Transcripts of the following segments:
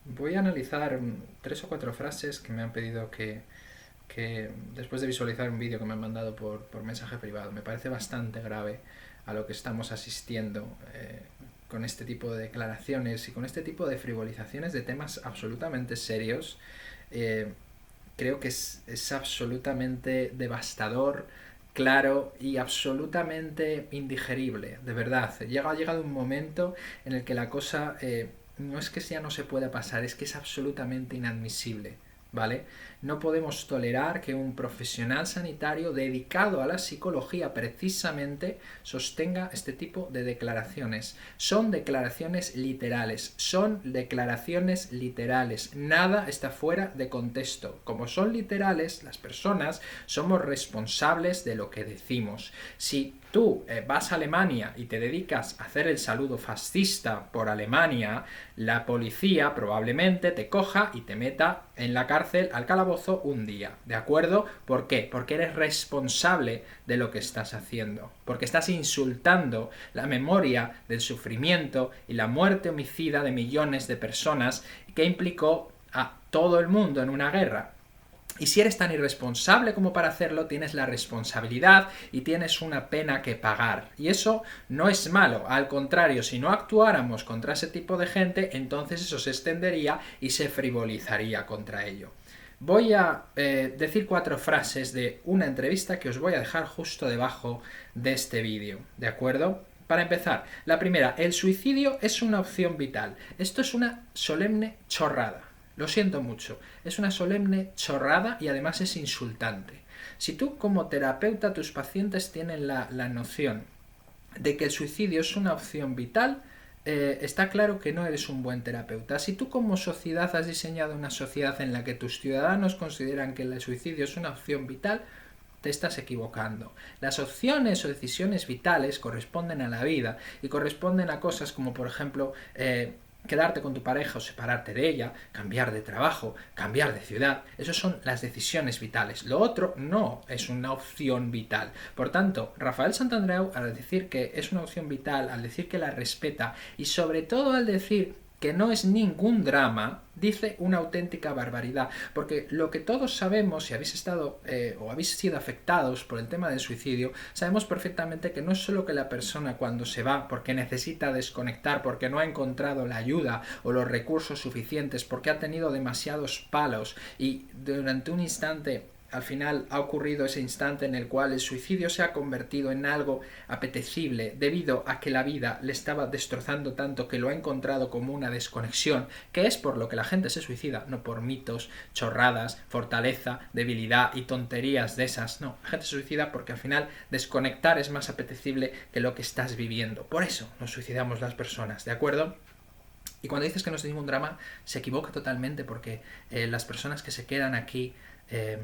Voy a analizar 3 o 4 frases que me han pedido que después de visualizar un vídeo que me han mandado por mensaje privado. Me parece bastante grave a lo que estamos asistiendo con este tipo de declaraciones y con este tipo de frivolizaciones de temas absolutamente serios. Eh, Creo que es absolutamente devastador, claro y absolutamente indigerible, de verdad. Ha llegado un momento en el que la cosa no es que ya no se pueda pasar, es que es absolutamente inadmisible. ¿Vale? No podemos tolerar que un profesional sanitario dedicado a la psicología precisamente sostenga este tipo de declaraciones. Son declaraciones literales. Nada está fuera de contexto. Como son literales, las personas somos responsables de lo que decimos. Si tú vas a Alemania y te dedicas a hacer el saludo fascista por Alemania, la policía probablemente te coja y te meta en la cárcel, al calabozo, un día. ¿De acuerdo? ¿Por qué? Porque eres responsable de lo que estás haciendo. Porque estás insultando la memoria del sufrimiento y la muerte homicida de millones de personas que implicó a todo el mundo en una guerra. Y si eres tan irresponsable como para hacerlo, tienes la responsabilidad y tienes una pena que pagar. Y eso no es malo. Al contrario, si no actuáramos contra ese tipo de gente, entonces eso se extendería y se frivolizaría contra ello. Voy a decir 4 frases de una entrevista que os voy a dejar justo debajo de este vídeo. ¿De acuerdo? Para empezar, la primera, el suicidio es una opción vital. Esto es una solemne chorrada. Lo siento mucho. Es una solemne chorrada y además es insultante. Si tú como terapeuta, tus pacientes tienen la noción de que el suicidio es una opción vital, está claro que no eres un buen terapeuta. Si tú como sociedad has diseñado una sociedad en la que tus ciudadanos consideran que el suicidio es una opción vital, te estás equivocando. Las opciones o decisiones vitales corresponden a la vida y corresponden a cosas como, por ejemplo, quedarte con tu pareja o separarte de ella, cambiar de trabajo, cambiar de ciudad. Esas son las decisiones vitales. Lo otro no es una opción vital. Por tanto, Rafael Santandreu, al decir que es una opción vital, al decir que la respeta y sobre todo al decir que no es ningún drama, dice una auténtica barbaridad. Porque lo que todos sabemos, si habéis estado o habéis sido afectados por el tema del suicidio, sabemos perfectamente que no es solo que la persona cuando se va porque necesita desconectar, porque no ha encontrado la ayuda o los recursos suficientes, porque ha tenido demasiados palos y durante un instante al final ha ocurrido ese instante en el cual el suicidio se ha convertido en algo apetecible debido a que la vida le estaba destrozando tanto que lo ha encontrado como una desconexión, que es por lo que la gente se suicida, no por mitos, chorradas, fortaleza, debilidad y tonterías de esas. No, la gente se suicida porque al final desconectar es más apetecible que lo que estás viviendo. Por eso nos suicidamos las personas, ¿de acuerdo? Y cuando dices que no es ningún drama, se equivoca totalmente porque las personas que se quedan aquí eh,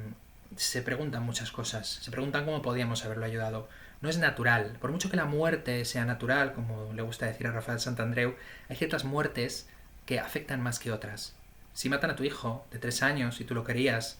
se preguntan muchas cosas. Se preguntan cómo podíamos haberlo ayudado. No es natural. Por mucho que la muerte sea natural, como le gusta decir a Rafael Santandreu, hay ciertas muertes que afectan más que otras. Si matan a tu hijo de 3 años y tú lo querías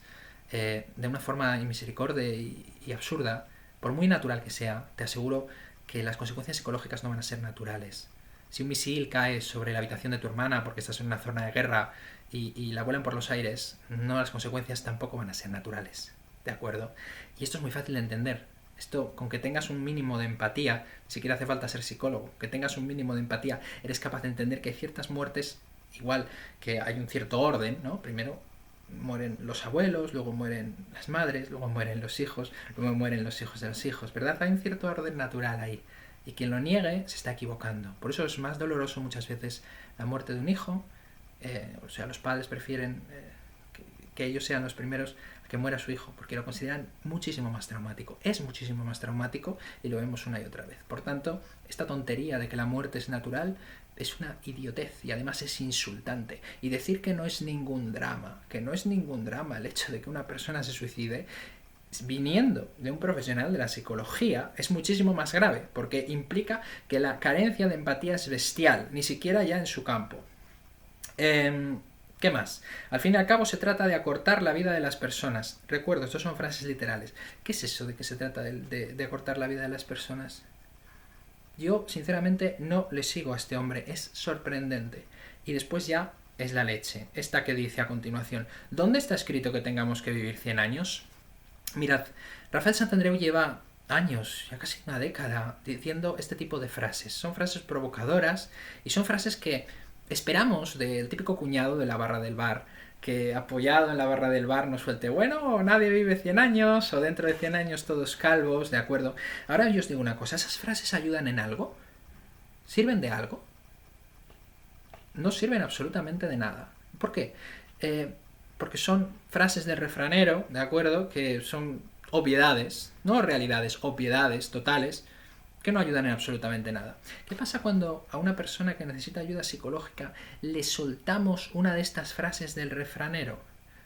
de una forma inmisericordia y absurda, por muy natural que sea, te aseguro que las consecuencias psicológicas no van a ser naturales. Si un misil cae sobre la habitación de tu hermana porque estás en una zona de guerra y la vuelan por los aires, no, las consecuencias tampoco van a ser naturales. ¿De acuerdo? Y esto es muy fácil de entender. Esto, con que tengas un mínimo de empatía, ni siquiera hace falta ser psicólogo, que tengas un mínimo de empatía, eres capaz de entender que hay ciertas muertes, igual que hay un cierto orden, ¿no? Primero mueren los abuelos, luego mueren las madres, luego mueren los hijos, luego mueren los hijos de los hijos, ¿verdad? Hay un cierto orden natural ahí. Y quien lo niegue se está equivocando. Por eso es más doloroso muchas veces la muerte de un hijo. O sea, los padres prefieren que ellos sean los primeros a que muera su hijo, porque lo consideran muchísimo más traumático. Es muchísimo más traumático y lo vemos una y otra vez. Por tanto, esta tontería de que la muerte es natural es una idiotez y además es insultante. Y decir que no es ningún drama, que no es ningún drama el hecho de que una persona se suicide, viniendo de un profesional de la psicología, es muchísimo más grave, porque implica que la carencia de empatía es bestial, ni siquiera ya en su campo. ¿Qué más? Al fin y al cabo se trata de acortar la vida de las personas. Recuerdo, estas son frases literales. ¿Qué es eso de que se trata de acortar la vida de las personas? Yo, sinceramente, no le sigo a este hombre. Es sorprendente. Y después ya es la leche. Esta que dice a continuación: ¿dónde está escrito que tengamos que vivir 100 años? Mirad, Rafael Santandreu lleva años, ya casi una década, diciendo este tipo de frases. Son frases provocadoras y son frases que esperamos del típico cuñado de la barra del bar, que apoyado en la barra del bar nos suelte: bueno, nadie vive 100 años, o dentro de 100 años todos calvos, ¿de acuerdo? Ahora yo os digo una cosa, ¿esas frases ayudan en algo? ¿Sirven de algo? No sirven absolutamente de nada. ¿Por qué? Porque son frases de refranero, ¿de acuerdo? Que son obviedades, no realidades, obviedades totales, que no ayudan en absolutamente nada. ¿Qué pasa cuando a una persona que necesita ayuda psicológica le soltamos una de estas frases del refranero?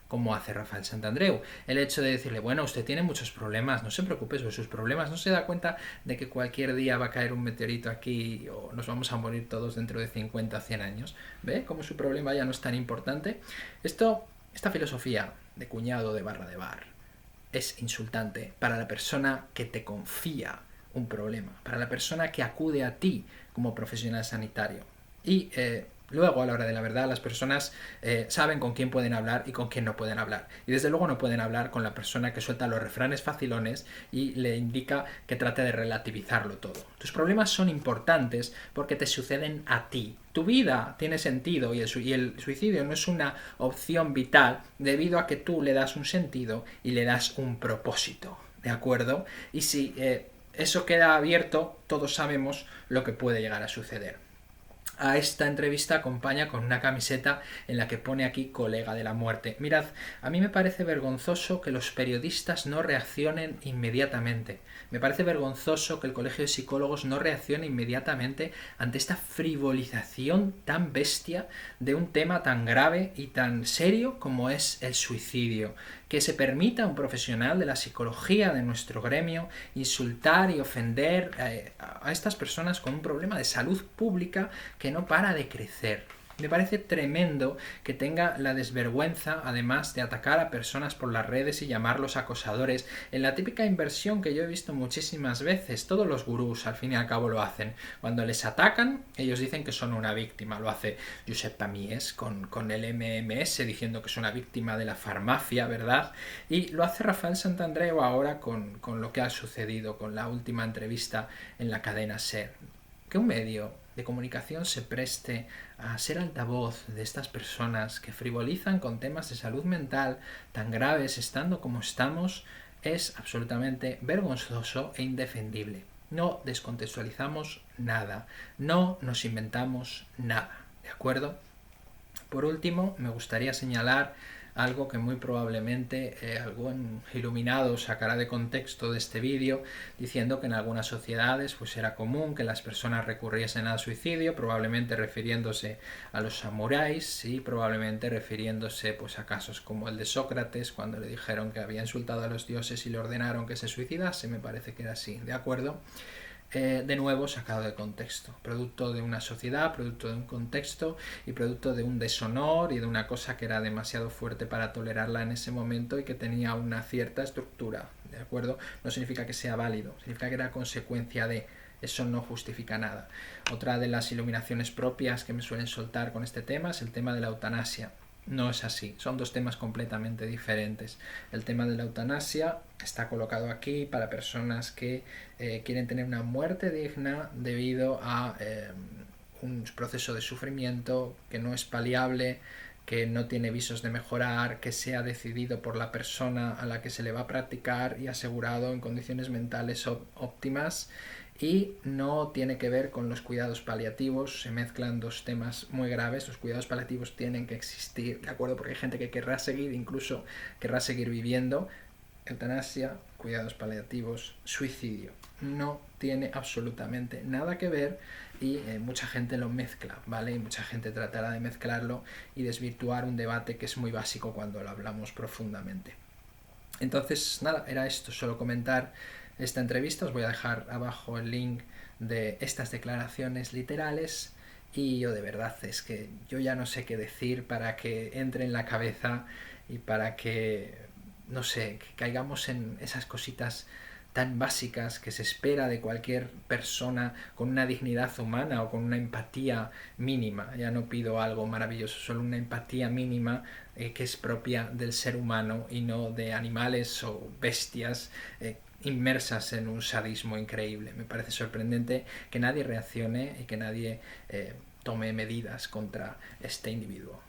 Como hace Rafael Santandreu. El hecho de decirle: bueno, usted tiene muchos problemas, no se preocupe sobre sus problemas, no se da cuenta de que cualquier día va a caer un meteorito aquí o nos vamos a morir todos dentro de 50 o 100 años. ¿Ve cómo su problema ya no es tan importante? Esta filosofía de cuñado de barra de bar es insultante para la persona que te confía un problema, para la persona que acude a ti como profesional sanitario. Y luego, a la hora de la verdad, las personas saben con quién pueden hablar y con quién no pueden hablar. Y desde luego no pueden hablar con la persona que suelta los refranes facilones y le indica que trate de relativizarlo todo. Tus problemas son importantes porque te suceden a ti. Tu vida tiene sentido y el suicidio no es una opción vital debido a que tú le das un sentido y le das un propósito. ¿De acuerdo? Y si eso queda abierto, todos sabemos lo que puede llegar a suceder. A esta entrevista acompaña con una camiseta en la que pone aquí colega de la muerte. Mirad, a mí me parece vergonzoso que los periodistas no reaccionen inmediatamente. Me parece vergonzoso que el Colegio de Psicólogos no reaccione inmediatamente ante esta frivolización tan bestia de un tema tan grave y tan serio como es el suicidio. Que se permita a un profesional de la psicología de nuestro gremio insultar y ofender a estas personas con un problema de salud pública que no para de crecer. Me parece tremendo que tenga la desvergüenza, además, de atacar a personas por las redes y llamarlos acosadores, en la típica inversión que yo he visto muchísimas veces. Todos los gurús, al fin y al cabo, lo hacen. Cuando les atacan, ellos dicen que son una víctima. Lo hace Josep Pamiés con el MMS, diciendo que es una víctima de la farmacia, ¿verdad? Y lo hace Rafael Santandreu ahora con lo que ha sucedido, con la última entrevista en la cadena SER. Que un medio de comunicación se preste a ser altavoz de estas personas que frivolizan con temas de salud mental tan graves estando como estamos es absolutamente vergonzoso e indefendible. No descontextualizamos nada, no nos inventamos nada, ¿de acuerdo? Por último, me gustaría señalar algo que muy probablemente algún iluminado sacará de contexto de este vídeo, diciendo que en algunas sociedades pues era común que las personas recurriesen al suicidio, probablemente refiriéndose a los samuráis y probablemente refiriéndose pues a casos como el de Sócrates, cuando le dijeron que había insultado a los dioses y le ordenaron que se suicidase. Me parece que era así, ¿de acuerdo? De nuevo sacado de contexto, producto de una sociedad, producto de un contexto y producto de un deshonor y de una cosa que era demasiado fuerte para tolerarla en ese momento y que tenía una cierta estructura, ¿de acuerdo? No significa que sea válido, significa que era consecuencia de. Eso no justifica nada. Otra de las iluminaciones propias que me suelen soltar con este tema es el tema de la eutanasia. No es así, son dos temas completamente diferentes. El tema de la eutanasia está colocado aquí para personas que quieren tener una muerte digna debido a un proceso de sufrimiento que no es paliable, que no tiene visos de mejorar, que sea decidido por la persona a la que se le va a practicar y asegurado en condiciones mentales óptimas, y no tiene que ver con los cuidados paliativos. Se mezclan dos temas muy graves. Los cuidados paliativos tienen que existir, ¿de acuerdo? Porque hay gente que querrá seguir, incluso querrá seguir viviendo. Eutanasia, cuidados paliativos, suicidio. No tiene absolutamente nada que ver y mucha gente lo mezcla, ¿vale? Y mucha gente tratará de mezclarlo y desvirtuar un debate que es muy básico cuando lo hablamos profundamente. Entonces, nada, era esto, solo comentar esta entrevista. Os voy a dejar abajo el link de estas declaraciones literales y yo de verdad es que yo ya no sé qué decir para que entre en la cabeza y para que, no sé, que caigamos en esas cositas tan básicas que se espera de cualquier persona con una dignidad humana o con una empatía mínima. Ya no pido algo maravilloso, solo una empatía mínima que es propia del ser humano y no de animales o bestias inmersas en un sadismo increíble. Me parece sorprendente que nadie reaccione y que nadie tome medidas contra este individuo.